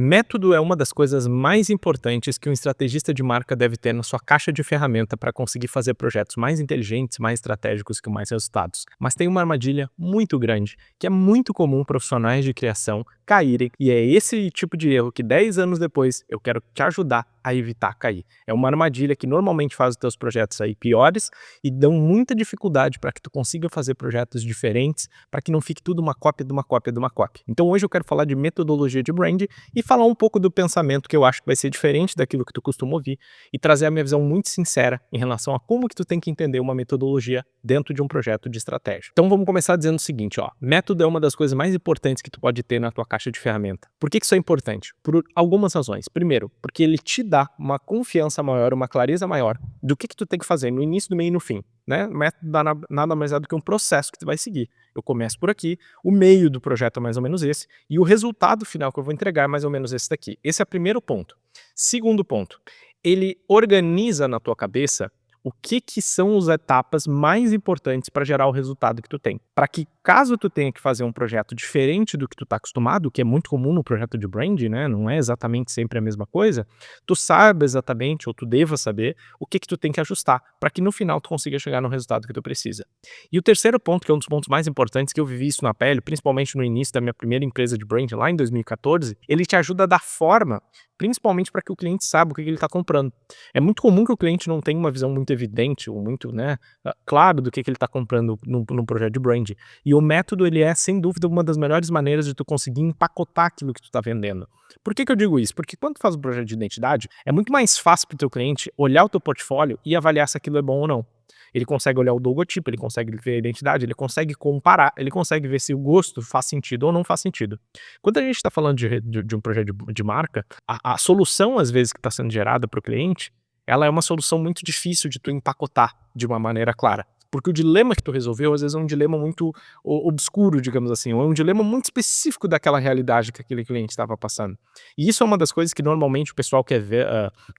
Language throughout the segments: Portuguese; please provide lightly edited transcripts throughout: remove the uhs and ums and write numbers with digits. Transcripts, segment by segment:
Método é uma das coisas mais importantes que um estrategista de marca deve ter na sua caixa de ferramenta para conseguir fazer projetos mais inteligentes, mais estratégicos e com mais resultados. Mas tem uma armadilha muito grande, que é muito comum profissionais de criação caírem, e é esse tipo de erro que 10 anos depois eu quero te ajudar a evitar cair. É uma armadilha que normalmente faz os teus projetos aí piores e dão muita dificuldade para que tu consiga fazer projetos diferentes, para que não fique tudo uma cópia de uma cópia de uma cópia. Então hoje eu quero falar de metodologia de brand e falar um pouco do pensamento que eu acho que vai ser diferente daquilo que tu costuma ouvir e trazer a minha visão muito sincera em relação a como que tu tem que entender uma metodologia dentro de um projeto de estratégia. Então vamos começar dizendo o seguinte, ó, método é uma das coisas mais importantes que tu pode ter na tua caixa de ferramenta. Por que isso é importante? Por algumas razões. Primeiro, porque ele te dá uma confiança maior, uma clareza maior do que tu tem que fazer no início, no meio e no fim. Né? O método nada mais é do que um processo que tu vai seguir. Eu começo por aqui, o meio do projeto é mais ou menos esse, e o resultado final que eu vou entregar é mais ou menos esse daqui. Esse é o primeiro ponto. Segundo ponto, ele organiza na tua cabeça o que são as etapas mais importantes para gerar o resultado que tu tem. Para que, caso tu tenha que fazer um projeto diferente do que tu está acostumado, que é muito comum no projeto de brand, né? Não é exatamente sempre a mesma coisa, tu saiba exatamente, ou tu deva saber, o que tu tem que ajustar, para que no final tu consiga chegar no resultado que tu precisa. E o terceiro ponto, que é um dos pontos mais importantes, que eu vivi isso na pele, principalmente no início da minha primeira empresa de brand, lá em 2014, ele te ajuda a dar forma, principalmente para que o cliente saiba o que ele está comprando. É muito comum que o cliente não tenha uma visão muito evidente ou muito, né, claro do que ele está comprando num projeto de brand. E o método, ele é, sem dúvida, uma das melhores maneiras de tu conseguir empacotar aquilo que tu está vendendo. Por que eu digo isso? Porque quando tu faz um projeto de identidade, é muito mais fácil para o teu cliente olhar o teu portfólio e avaliar se aquilo é bom ou não. Ele consegue olhar o logotipo, ele consegue ver a identidade, ele consegue comparar, ele consegue ver se o gosto faz sentido ou não faz sentido. Quando a gente está falando de um projeto de marca, a solução, às vezes, que está sendo gerada para o cliente, ela é uma solução muito difícil de tu empacotar de uma maneira clara. Porque o dilema que tu resolveu, às vezes, é um dilema muito obscuro, digamos assim, ou é um dilema muito específico daquela realidade que aquele cliente estava passando. E isso é uma das coisas que normalmente o pessoal quer ver,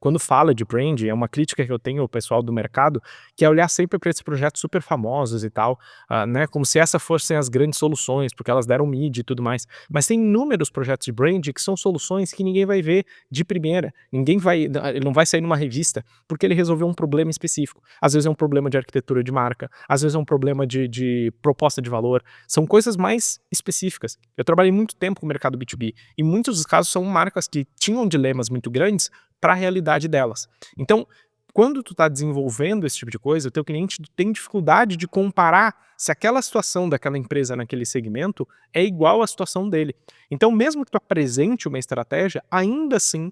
quando fala de brand, é uma crítica que eu tenho ao pessoal do mercado, que é olhar sempre para esses projetos super famosos e tal, né, como se essas fossem as grandes soluções, porque elas deram mídia e tudo mais. Mas tem inúmeros projetos de brand que são soluções que ninguém vai ver de primeira, ele não vai sair numa revista, porque ele resolveu um problema específico. Às vezes é um problema de arquitetura de marca, às vezes é um problema de proposta de valor, são coisas mais específicas. Eu trabalhei muito tempo com o mercado B2B, e muitos dos casos são marcas que tinham dilemas muito grandes para a realidade delas. Então, quando tu está desenvolvendo esse tipo de coisa, o teu cliente tem dificuldade de comparar se aquela situação daquela empresa naquele segmento é igual à situação dele. Então, mesmo que tu apresente uma estratégia, ainda assim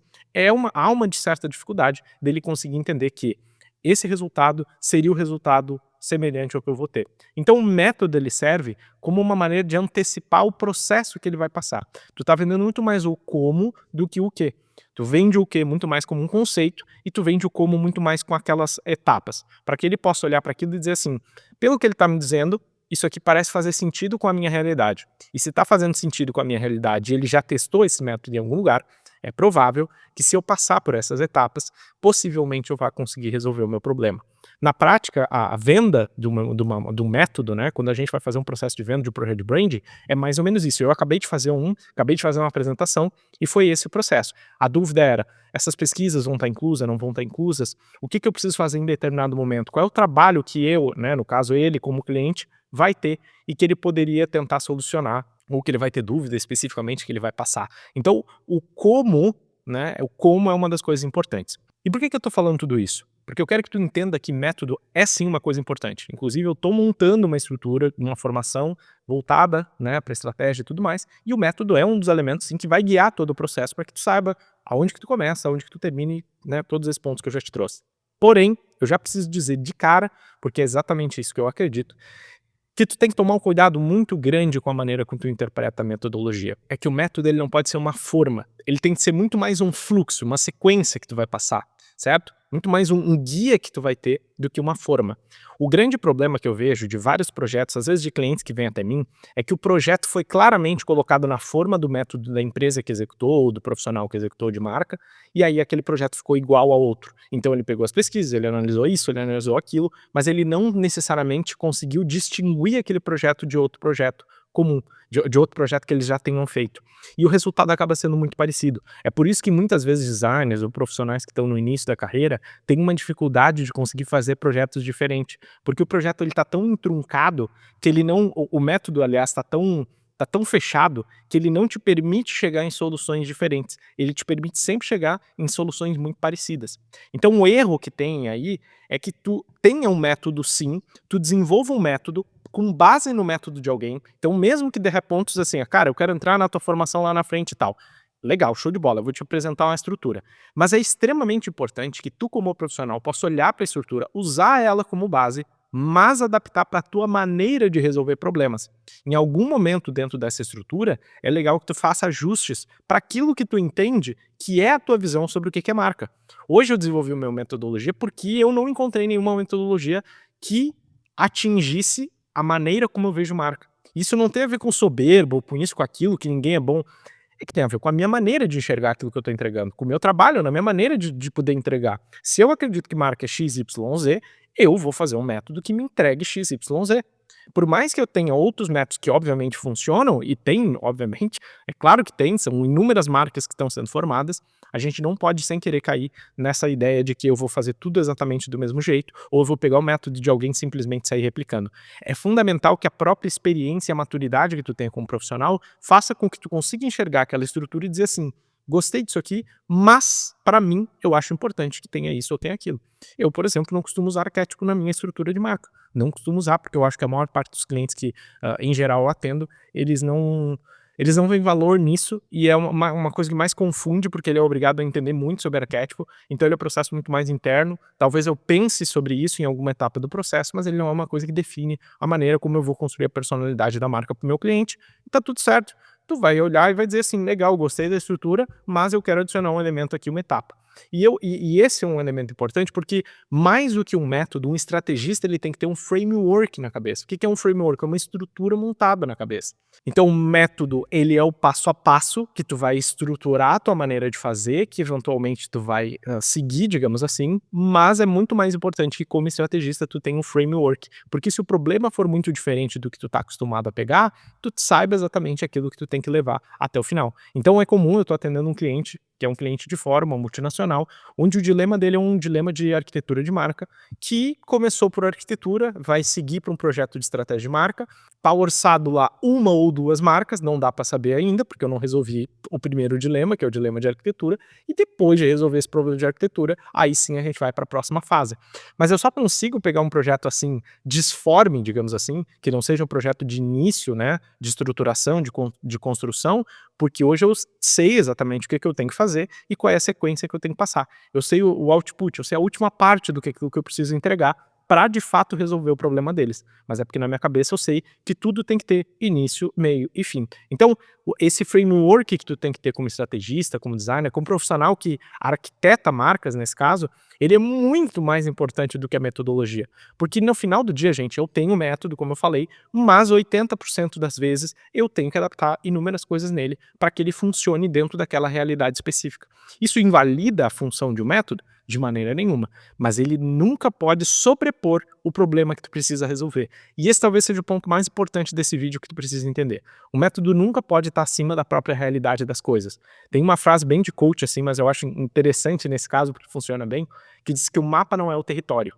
há uma de certa dificuldade dele conseguir entender que esse resultado seria o resultado semelhante ao que eu vou ter. Então o método, ele serve como uma maneira de antecipar o processo que ele vai passar. Tu tá vendendo muito mais o como do que o quê. Tu vende o que muito mais como um conceito e tu vende o como muito mais com aquelas etapas, para que ele possa olhar para aquilo e dizer assim, pelo que ele está me dizendo, isso aqui parece fazer sentido com a minha realidade. E se está fazendo sentido com a minha realidade e ele já testou esse método em algum lugar, é provável que, se eu passar por essas etapas, possivelmente eu vá conseguir resolver o meu problema. Na prática, a venda de um método, né, quando a gente vai fazer um processo de venda de um projeto de branding, é mais ou menos isso. Eu acabei de fazer uma apresentação e foi esse o processo. A dúvida era, essas pesquisas vão estar inclusas, não vão estar inclusas? O que eu preciso fazer em determinado momento? Qual é o trabalho que eu, né, no caso ele como cliente, vai ter e que ele poderia tentar solucionar, ou que ele vai ter dúvida especificamente que ele vai passar. Então, o como, né, o como é uma das coisas importantes. E por que eu estou falando tudo isso? Porque eu quero que tu entenda que método é sim uma coisa importante. Inclusive, eu estou montando uma estrutura, uma formação voltada, né, para estratégia e tudo mais, e o método é um dos elementos sim, que vai guiar todo o processo para que tu saiba aonde que tu começa, aonde que tu termine, né, todos esses pontos que eu já te trouxe. Porém, eu já preciso dizer de cara, porque é exatamente isso que eu acredito, que tu tem que tomar um cuidado muito grande com a maneira como tu interpreta a metodologia. É que o método, ele não pode ser uma forma, ele tem que ser muito mais um fluxo, uma sequência que tu vai passar, certo? Muito mais um guia que tu vai ter do que uma forma. O grande problema que eu vejo de vários projetos, às vezes de clientes que vêm até mim, é que o projeto foi claramente colocado na forma do método da empresa que executou, ou do profissional que executou de marca, e aí aquele projeto ficou igual ao outro. Então ele pegou as pesquisas, ele analisou isso, ele analisou aquilo, mas ele não necessariamente conseguiu distinguir aquele projeto de outro projeto, comum, de outro projeto que eles já tenham feito. E o resultado acaba sendo muito parecido. É por isso que muitas vezes designers ou profissionais que estão no início da carreira têm uma dificuldade de conseguir fazer projetos diferentes, porque o projeto ele está tão entruncado que ele não, o método, aliás, está tão fechado que ele não te permite chegar em soluções diferentes. Ele te permite sempre chegar em soluções muito parecidas. Então o erro que tem aí é que tu tenha um método sim, tu desenvolva um método com base no método de alguém. Então mesmo que derre pontos assim, cara, eu quero entrar na tua formação lá na frente e tal. Legal, show de bola, eu vou te apresentar uma estrutura. Mas é extremamente importante que tu, como profissional, possa olhar para a estrutura, usar ela como base, mas adaptar para a tua maneira de resolver problemas. Em algum momento dentro dessa estrutura, é legal que tu faça ajustes para aquilo que tu entende que é a tua visão sobre o que é marca. Hoje eu desenvolvi uma metodologia porque eu não encontrei nenhuma metodologia que atingisse a maneira como eu vejo marca. Isso não tem a ver com soberbo, ou com isso, com aquilo, que ninguém é bom. É que tem a ver com a minha maneira de enxergar aquilo que eu estou entregando, com o meu trabalho, na minha maneira de poder entregar. Se eu acredito que marca é XYZ, eu vou fazer um método que me entregue XYZ. Por mais que eu tenha outros métodos que obviamente funcionam, e tem, obviamente, é claro que tem, são inúmeras marcas que estão sendo formadas, a gente não pode sem querer cair nessa ideia de que eu vou fazer tudo exatamente do mesmo jeito, ou eu vou pegar o método de alguém e simplesmente sair replicando. É fundamental que a própria experiência e a maturidade que tu tenha como profissional faça com que tu consiga enxergar aquela estrutura e dizer assim, gostei disso aqui, mas para mim eu acho importante que tenha isso ou tenha aquilo. Eu, por exemplo, não costumo usar arquétipo na minha estrutura de marca. Não costumo usar, porque eu acho que a maior parte dos clientes que, em geral, eu atendo, eles não veem valor nisso, e é uma coisa que mais confunde, porque ele é obrigado a entender muito sobre arquétipo, então ele é um processo muito mais interno. Talvez eu pense sobre isso em alguma etapa do processo, mas ele não é uma coisa que define a maneira como eu vou construir a personalidade da marca para o meu cliente, e tá tudo certo. Tu vai olhar e vai dizer assim, legal, gostei da estrutura, mas eu quero adicionar um elemento aqui, uma etapa. E esse é um elemento importante porque, mais do que um método, um estrategista ele tem que ter um framework na cabeça. O que é um framework? É uma estrutura montada na cabeça. Então o método, ele é o passo a passo que tu vai estruturar a tua maneira de fazer, que eventualmente tu vai seguir, digamos assim, mas é muito mais importante que como estrategista tu tenha um framework, porque se o problema for muito diferente do que tu tá acostumado a pegar, tu saiba exatamente aquilo que tu tem que levar até o final. Então é comum, eu tô atendendo um cliente que é um cliente de fora, uma multinacional, onde o dilema dele é um dilema de arquitetura de marca, que começou por arquitetura, vai seguir para um projeto de estratégia de marca, tá orçado lá uma ou duas marcas, não dá para saber ainda, porque eu não resolvi o primeiro dilema, que é o dilema de arquitetura, e depois de resolver esse problema de arquitetura, aí sim a gente vai para a próxima fase. Mas eu só consigo pegar um projeto assim, disforme, digamos assim, que não seja um projeto de início, né, de estruturação, de construção, porque hoje eu sei exatamente o que eu tenho que fazer e qual é a sequência que eu tenho que passar. Eu sei o output, eu sei a última parte do que eu preciso entregar para de fato resolver o problema deles. Mas é porque na minha cabeça eu sei que tudo tem que ter início, meio e fim. Então, esse framework que tu tem que ter como estrategista, como designer, como profissional que arquiteta marcas, nesse caso, ele é muito mais importante do que a metodologia. Porque no final do dia, gente, eu tenho um método, como eu falei, mas 80% das vezes eu tenho que adaptar inúmeras coisas nele para que ele funcione dentro daquela realidade específica. Isso invalida a função de um método? De maneira nenhuma, mas ele nunca pode sobrepor o problema que tu precisa resolver. E esse talvez seja o ponto mais importante desse vídeo que tu precisa entender. O método nunca pode estar acima da própria realidade das coisas. Tem uma frase bem de coach assim, mas eu acho interessante nesse caso porque funciona bem, que diz que o mapa não é o território.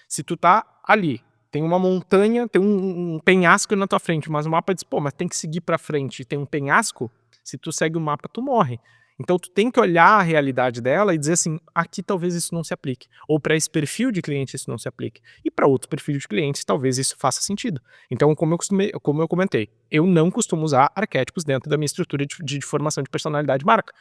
Se tu tá ali, tem uma montanha, tem um penhasco na tua frente, mas o mapa diz, pô, mas tem que seguir pra frente, tem um penhasco, se tu segue o mapa, tu morre. Então tu tem que olhar a realidade dela e dizer assim, aqui talvez isso não se aplique, ou para esse perfil de cliente isso não se aplique, e para outro perfil de clientes talvez isso faça sentido. Então, como eu comentei, eu não costumo usar arquétipos dentro da minha estrutura de formação de personalidade de marca,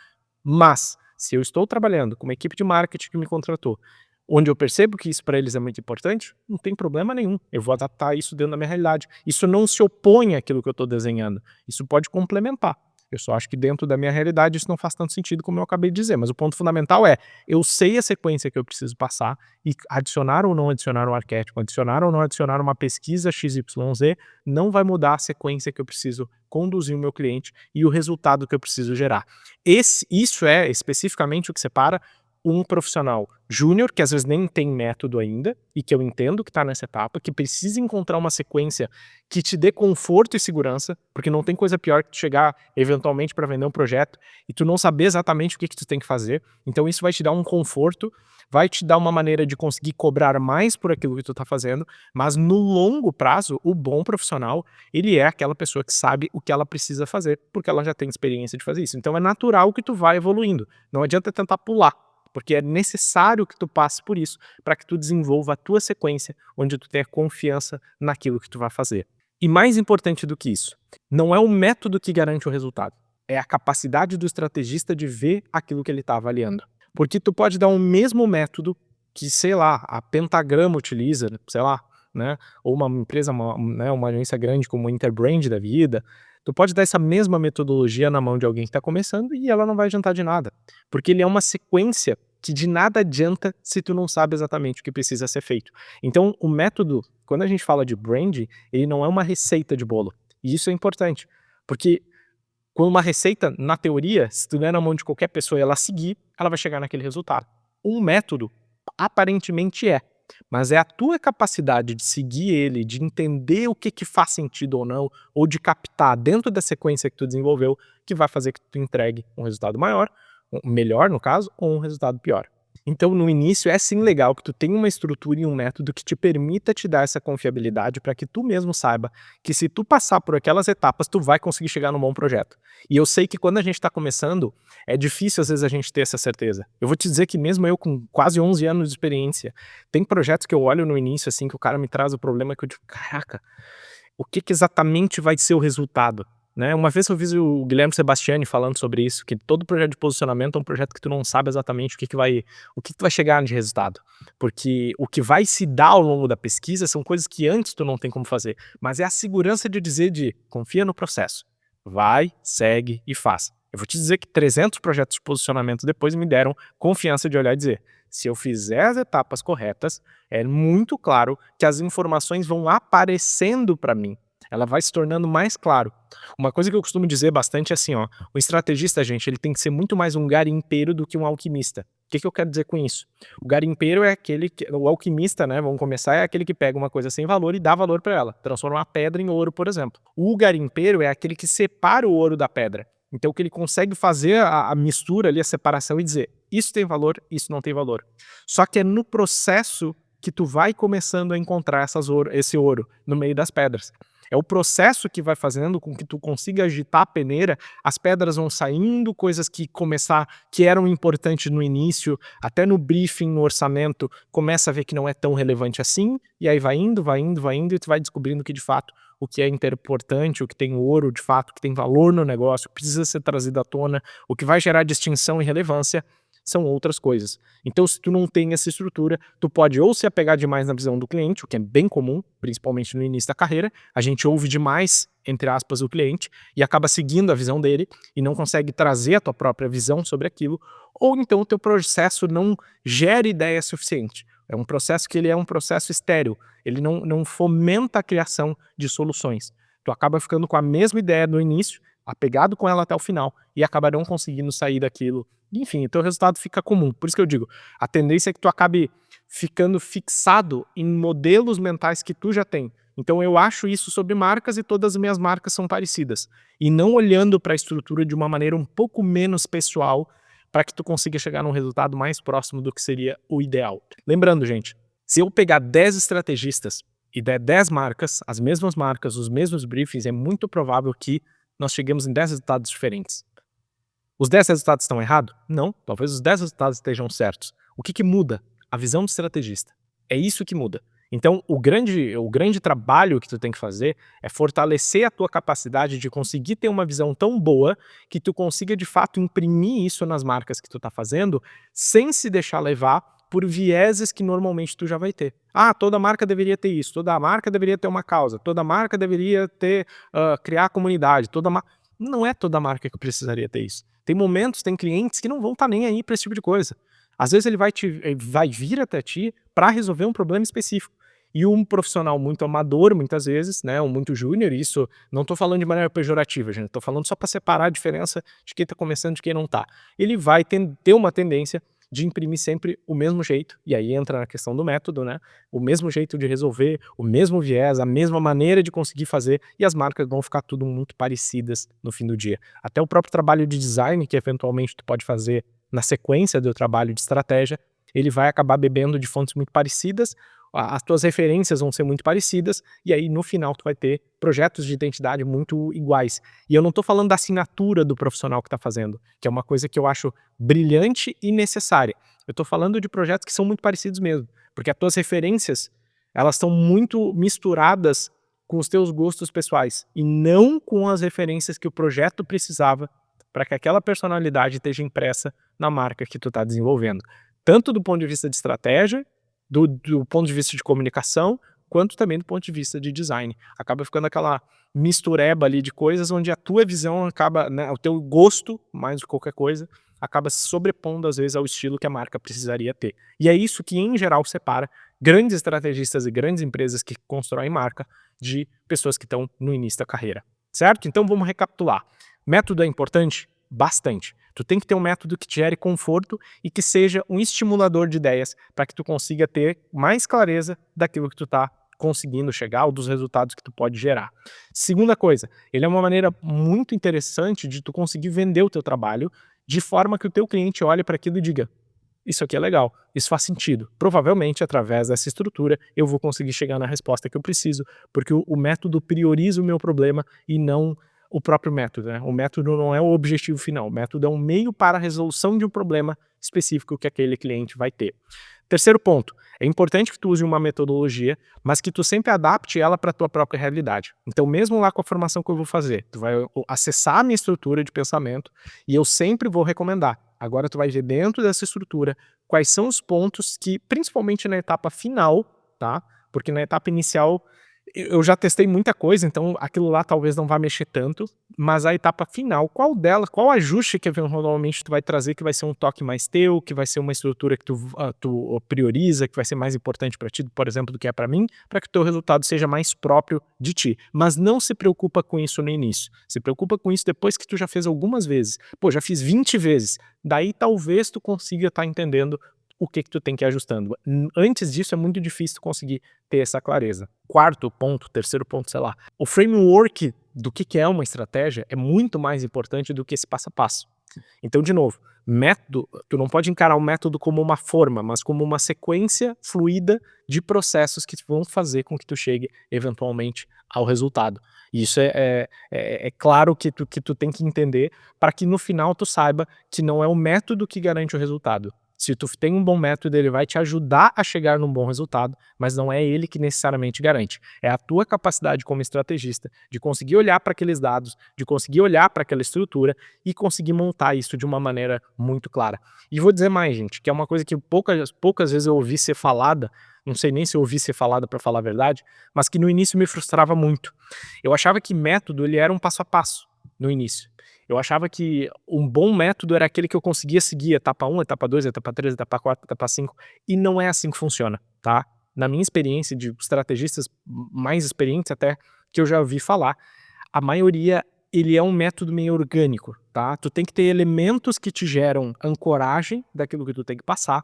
mas se eu estou trabalhando com uma equipe de marketing que me contratou, onde eu percebo que isso para eles é muito importante, não tem problema nenhum, eu vou adaptar isso dentro da minha realidade. Isso não se opõe àquilo que eu estou desenhando, isso pode complementar. Eu só acho que dentro da minha realidade isso não faz tanto sentido como eu acabei de dizer, mas o ponto fundamental é, eu sei a sequência que eu preciso passar e adicionar ou não adicionar um arquétipo, adicionar ou não adicionar uma pesquisa XYZ, não vai mudar a sequência que eu preciso conduzir o meu cliente e o resultado que eu preciso gerar. Isso é especificamente o que separa um profissional júnior, que às vezes nem tem método ainda, e que eu entendo que está nessa etapa, que precisa encontrar uma sequência que te dê conforto e segurança, porque não tem coisa pior que tu chegar eventualmente para vender um projeto e tu não saber exatamente o que tu tem que fazer. Então isso vai te dar um conforto, vai te dar uma maneira de conseguir cobrar mais por aquilo que tu tá fazendo, mas no longo prazo, o bom profissional, ele é aquela pessoa que sabe o que ela precisa fazer, porque ela já tem experiência de fazer isso. Então é natural que tu vá evoluindo. Não adianta tentar pular, porque é necessário que tu passe por isso para que tu desenvolva a tua sequência, onde tu tenha confiança naquilo que tu vai fazer. E mais importante do que isso, não é o método que garante o resultado, é a capacidade do estrategista de ver aquilo que ele está avaliando. Porque tu pode dar o mesmo método que, sei lá, a Pentagrama utiliza, sei lá, né, ou uma empresa, uma agência grande como o Interbrand da vida, tu pode dar essa mesma metodologia na mão de alguém que está começando e ela não vai adiantar de nada, porque ele é uma sequência que de nada adianta se tu não sabe exatamente o que precisa ser feito. Então, o método, quando a gente fala de brand, ele não é uma receita de bolo. E isso é importante, porque com uma receita, na teoria, se tu der na mão de qualquer pessoa e ela seguir, ela vai chegar naquele resultado. Um método, aparentemente é, mas é a tua capacidade de seguir ele, de entender o que faz sentido ou não, ou de captar dentro da sequência que tu desenvolveu, que vai fazer que tu entregue um resultado maior, melhor no caso, ou um resultado pior. Então, no início, é sim legal que tu tenha uma estrutura e um método que te permita te dar essa confiabilidade para que tu mesmo saiba que se tu passar por aquelas etapas, tu vai conseguir chegar num bom projeto. E eu sei que quando a gente está começando, é difícil às vezes a gente ter essa certeza. Eu vou te dizer que mesmo eu com quase 11 anos de experiência, tem projetos que eu olho no início assim, que o cara me traz o problema que eu digo, caraca, o que exatamente vai ser o resultado? Né? Uma vez eu vi o Guilherme Sebastiani falando sobre isso, que todo projeto de posicionamento é um projeto que tu não sabe exatamente o que tu vai chegar de resultado. Porque o que vai se dar ao longo da pesquisa são coisas que antes tu não tem como fazer. Mas é a segurança de dizer confia no processo. Vai, segue e faz. Eu vou te dizer que 300 projetos de posicionamento depois me deram confiança de olhar e dizer, se eu fizer as etapas corretas, é muito claro que as informações vão aparecendo para mim. Ela vai se tornando mais claro. Uma coisa que eu costumo dizer bastante é assim, ó, o estrategista, gente, ele tem que ser muito mais um garimpeiro do que um alquimista. O que eu quero dizer com isso? O garimpeiro é o alquimista, né, vamos começar, é aquele que pega uma coisa sem valor e dá valor para ela, transforma uma pedra em ouro, por exemplo. O garimpeiro é aquele que separa o ouro da pedra. Então, que ele consegue fazer a mistura ali, a separação e dizer, isso tem valor, isso não tem valor. Só que é no processo que tu vai começando a encontrar esse ouro no meio das pedras. É o processo que vai fazendo com que tu consiga agitar a peneira, as pedras vão saindo, coisas que eram importantes no início, até no briefing, no orçamento, começa a ver que não é tão relevante assim, e aí vai indo, e tu vai descobrindo que de fato o que é importante, o que tem ouro de fato, que tem valor no negócio, que precisa ser trazido à tona, o que vai gerar distinção e relevância, são outras coisas. Então, se tu não tem essa estrutura, tu pode ou se apegar demais na visão do cliente, o que é bem comum, principalmente no início da carreira, a gente ouve demais, entre aspas, o cliente e acaba seguindo a visão dele e não consegue trazer a tua própria visão sobre aquilo, ou então o teu processo não gera ideia suficiente. É um processo que ele é um processo estéril, ele não fomenta a criação de soluções. Tu acaba ficando com a mesma ideia no início, apegado com ela até o final e acaba não conseguindo sair daquilo. Enfim, o teu resultado fica comum. Por isso que eu digo, a tendência é que tu acabe ficando fixado em modelos mentais que tu já tem. Então eu acho isso sobre marcas e todas as minhas marcas são parecidas. E não olhando para a estrutura de uma maneira um pouco menos pessoal para que tu consiga chegar num resultado mais próximo do que seria o ideal. Lembrando, gente, se eu pegar 10 estrategistas e der 10 marcas, as mesmas marcas, os mesmos briefings, é muito provável que nós cheguemos em 10 resultados diferentes. Os 10 resultados estão errados? Não, talvez os 10 resultados estejam certos. O que muda? A visão do estrategista. É isso que muda. Então, o grande trabalho que tu tem que fazer é fortalecer a tua capacidade de conseguir ter uma visão tão boa que tu consiga, de fato, imprimir isso nas marcas que tu tá fazendo sem se deixar levar por vieses que normalmente tu já vai ter. Ah, toda marca deveria ter isso, toda marca deveria ter uma causa, toda marca deveria ter, criar comunidade, não é toda marca que precisaria ter isso. Tem momentos, tem clientes que não vão estar nem aí para esse tipo de coisa. Às vezes ele vai vir até ti para resolver um problema específico. E um profissional muito amador, muitas vezes, né, ou muito júnior, isso não estou falando de maneira pejorativa, gente, estou falando só para separar a diferença de quem está começando e de quem não está. Ele vai ter uma tendência de imprimir sempre o mesmo jeito, e aí entra na questão do método, né? O mesmo jeito de resolver, o mesmo viés, a mesma maneira de conseguir fazer, e as marcas vão ficar tudo muito parecidas no fim do dia. Até o próprio trabalho de design, que eventualmente tu pode fazer na sequência do trabalho de estratégia, ele vai acabar bebendo de fontes muito parecidas, as tuas referências vão ser muito parecidas, e aí no final tu vai ter projetos de identidade muito iguais. E eu não estou falando da assinatura do profissional que está fazendo, que é uma coisa que eu acho brilhante e necessária. Eu estou falando de projetos que são muito parecidos mesmo, porque as tuas referências, elas estão muito misturadas com os teus gostos pessoais, e não com as referências que o projeto precisava para que aquela personalidade esteja impressa na marca que tu está desenvolvendo. Tanto do ponto de vista de estratégia, do ponto de vista de comunicação, quanto também do ponto de vista de design. Acaba ficando aquela mistureba ali de coisas onde a tua visão acaba, né, o teu gosto, mais do que qualquer coisa, acaba se sobrepondo às vezes ao estilo que a marca precisaria ter. E é isso que em geral separa grandes estrategistas e grandes empresas que constroem marca de pessoas que estão no início da carreira. Certo? Então vamos recapitular. Método é importante? Bastante. Tu tem que ter um método que te gere conforto e que seja um estimulador de ideias para que tu consiga ter mais clareza daquilo que tu está conseguindo chegar ou dos resultados que tu pode gerar. Segunda coisa, ele é uma maneira muito interessante de tu conseguir vender o teu trabalho de forma que o teu cliente olhe para aquilo e diga: isso aqui é legal, isso faz sentido. Provavelmente, através dessa estrutura, eu vou conseguir chegar na resposta que eu preciso, porque o método prioriza o meu problema e não o próprio método, né? O método não é o objetivo final, o método é um meio para a resolução de um problema específico que aquele cliente vai ter. Terceiro ponto, é importante que tu use uma metodologia, mas que tu sempre adapte ela para a tua própria realidade. Então, mesmo lá com a formação que eu vou fazer, tu vai acessar a minha estrutura de pensamento e eu sempre vou recomendar. Agora tu vai ver dentro dessa estrutura quais são os pontos que, principalmente na etapa final, tá? Porque na etapa inicial eu já testei muita coisa, então aquilo lá talvez não vá mexer tanto, mas a etapa final, qual ajuste que eventualmente tu vai trazer que vai ser um toque mais teu, que vai ser uma estrutura que tu prioriza, que vai ser mais importante para ti, por exemplo, do que é para mim, para que o teu resultado seja mais próprio de ti. Mas não se preocupa com isso no início, se preocupa com isso depois que tu já fez algumas vezes. Pô, já fiz 20 vezes, daí talvez tu consiga estar entendendo o que tu tem que ir ajustando. Antes disso é muito difícil tu conseguir ter essa clareza. Quarto ponto, terceiro ponto, sei lá. O framework do que é uma estratégia é muito mais importante do que esse passo a passo. Então, de novo, método, tu não pode encarar o método como uma forma, mas como uma sequência fluida de processos que vão fazer com que tu chegue eventualmente ao resultado. E isso é claro que tu tem que entender para que no final tu saiba que não é o método que garante o resultado. Se tu tem um bom método, ele vai te ajudar a chegar num bom resultado, mas não é ele que necessariamente garante. É a tua capacidade como estrategista de conseguir olhar para aqueles dados, de conseguir olhar para aquela estrutura e conseguir montar isso de uma maneira muito clara. E vou dizer mais, gente, que é uma coisa que poucas vezes eu ouvi ser falada, não sei nem se eu ouvi ser falada para falar a verdade, mas que no início me frustrava muito. Eu achava que método ele era um passo a passo no início. Eu achava que um bom método era aquele que eu conseguia seguir etapa 1, etapa 2, etapa 3, etapa 4, etapa 5, e não é assim que funciona, tá? Na minha experiência de estrategistas mais experientes até que eu já ouvi falar, a maioria ele é um método meio orgânico, tá? Tu tem que ter elementos que te geram ancoragem daquilo que tu tem que passar,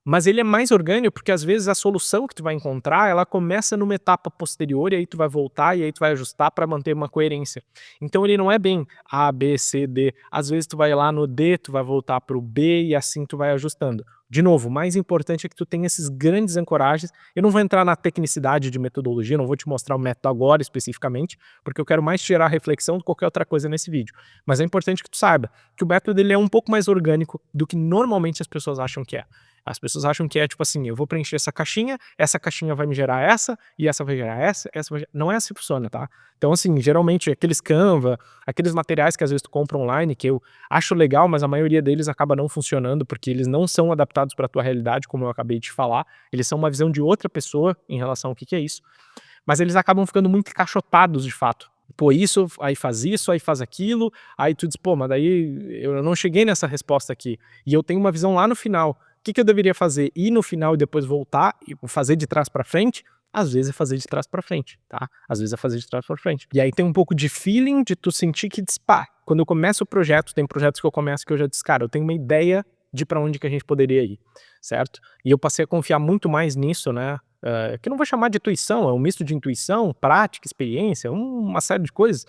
mas ele é mais orgânico porque às vezes a solução que tu vai encontrar, ela começa numa etapa posterior e aí tu vai voltar e aí tu vai ajustar para manter uma coerência. Então ele não é bem A, B, C, D. Às vezes tu vai lá no D, tu vai voltar para o B e assim tu vai ajustando. De novo, o mais importante é que tu tenha esses grandes ancoragens. Eu não vou entrar na tecnicidade de metodologia, não vou te mostrar o método agora especificamente, porque eu quero mais tirar reflexão do que qualquer outra coisa nesse vídeo. Mas é importante que tu saiba que o método ele é um pouco mais orgânico do que normalmente as pessoas acham que é. As pessoas acham que é tipo assim, eu vou preencher essa caixinha vai me gerar essa, e essa vai gerar essa vai gerar... Não é assim que funciona, tá? Então assim, geralmente aqueles Canva, aqueles materiais que às vezes tu compra online, que eu acho legal, mas a maioria deles acaba não funcionando, porque eles não são adaptados para a tua realidade, como eu acabei de falar, eles são uma visão de outra pessoa em relação ao que é isso, mas eles acabam ficando muito encaixotados de fato. Pô, isso, aí faz aquilo, aí tu diz, pô, mas daí eu não cheguei nessa resposta aqui, e eu tenho uma visão lá no final. O que eu deveria fazer? Ir no final e depois voltar e fazer de trás para frente? Às vezes é fazer de trás para frente, tá? Às vezes é fazer de trás para frente. E aí tem um pouco de feeling de tu sentir que, pá, quando eu começo o projeto, tem projetos que eu começo que eu já disse, cara, eu tenho uma ideia de para onde que a gente poderia ir, certo? E eu passei a confiar muito mais nisso, né, que eu não vou chamar de intuição, é um misto de intuição, prática, experiência, uma série de coisas.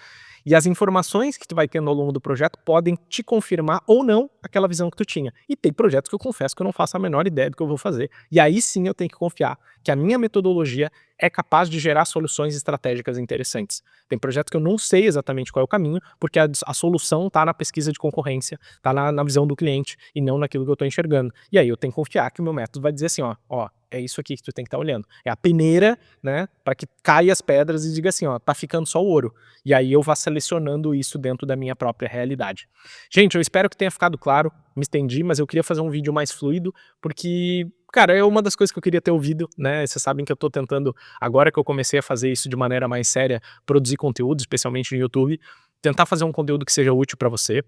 E as informações que tu vai tendo ao longo do projeto podem te confirmar ou não aquela visão que tu tinha. E tem projetos que eu confesso que eu não faço a menor ideia do que eu vou fazer. E aí sim eu tenho que confiar que a minha metodologia é capaz de gerar soluções estratégicas interessantes. Tem projetos que eu não sei exatamente qual é o caminho, porque a solução está na pesquisa de concorrência, está na visão do cliente e não naquilo que eu estou enxergando. E aí eu tenho que confiar que o meu método vai dizer assim, ó, é isso aqui que tu tem que estar olhando. É a peneira, né, para que caia as pedras e diga assim, ó, tá ficando só o ouro. E aí eu vá selecionando isso dentro da minha própria realidade. Gente, eu espero que tenha ficado claro, me estendi, mas eu queria fazer um vídeo mais fluido, porque, cara, é uma das coisas que eu queria ter ouvido, né, vocês sabem que eu tô tentando, agora que eu comecei a fazer isso de maneira mais séria, produzir conteúdo, especialmente no YouTube, tentar fazer um conteúdo que seja útil para você.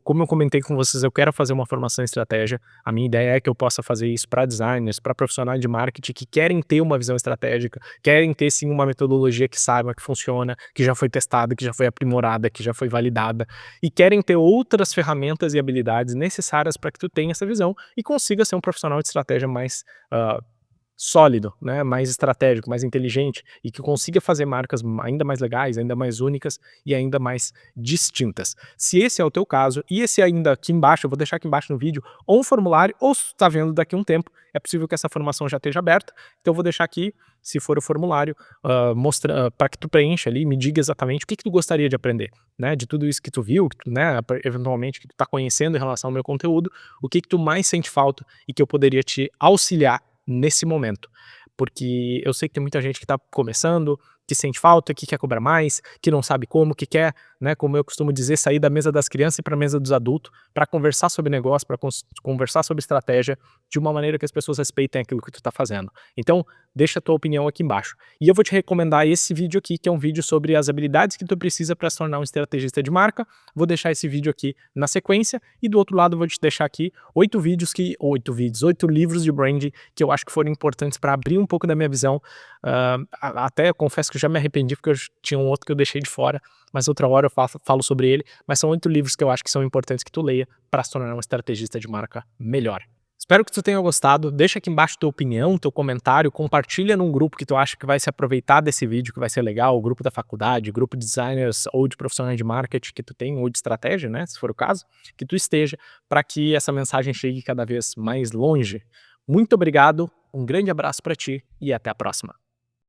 Como eu comentei com vocês, eu quero fazer uma formação em estratégia. A minha ideia é que eu possa fazer isso para designers, para profissionais de marketing que querem ter uma visão estratégica, querem ter sim uma metodologia que saiba que funciona, que já foi testada, que já foi aprimorada, que já foi validada, e querem ter outras ferramentas e habilidades necessárias para que tu tenha essa visão e consiga ser um profissional de estratégia mais sólido, né, mais estratégico, mais inteligente e que consiga fazer marcas ainda mais legais, ainda mais únicas e ainda mais distintas. Se esse é o teu caso, e esse ainda aqui embaixo, eu vou deixar aqui embaixo no vídeo, ou um formulário, ou se tu tá vendo daqui a um tempo, é possível que essa formação já esteja aberta, então eu vou deixar aqui, se for o formulário, para que tu preencha ali, me diga exatamente o que tu gostaria de aprender, né, de tudo isso que tu viu, que tu, né, eventualmente que tu tá conhecendo em relação ao meu conteúdo, o que tu mais sente falta e que eu poderia te auxiliar nesse momento. Porque eu sei que tem muita gente que está começando, que sente falta, que quer cobrar mais, que não sabe como, que quer, né, como eu costumo dizer, sair da mesa das crianças e para a mesa dos adultos, para conversar sobre negócio, para conversar sobre estratégia, de uma maneira que as pessoas respeitem aquilo que tu está fazendo. Então, deixa a tua opinião aqui embaixo. E eu vou te recomendar esse vídeo aqui, que é um vídeo sobre as habilidades que tu precisa para se tornar um estrategista de marca. Vou deixar esse vídeo aqui na sequência e do outro lado eu vou te deixar aqui 8 livros de branding que eu acho que foram importantes para abrir um pouco da minha visão. Até confesso que eu já me arrependi porque eu tinha um outro que eu deixei de fora, mas outra hora eu falo sobre ele. Mas são 8 livros que eu acho que são importantes que tu leia para se tornar um estrategista de marca melhor. Espero que tu tenha gostado, deixa aqui embaixo tua opinião, teu comentário, compartilha num grupo que tu acha que vai se aproveitar desse vídeo, que vai ser legal, o grupo da faculdade, grupo de designers ou de profissionais de marketing que tu tem, ou de estratégia, né, se for o caso, que tu esteja, para que essa mensagem chegue cada vez mais longe. Muito obrigado, um grande abraço para ti e até a próxima.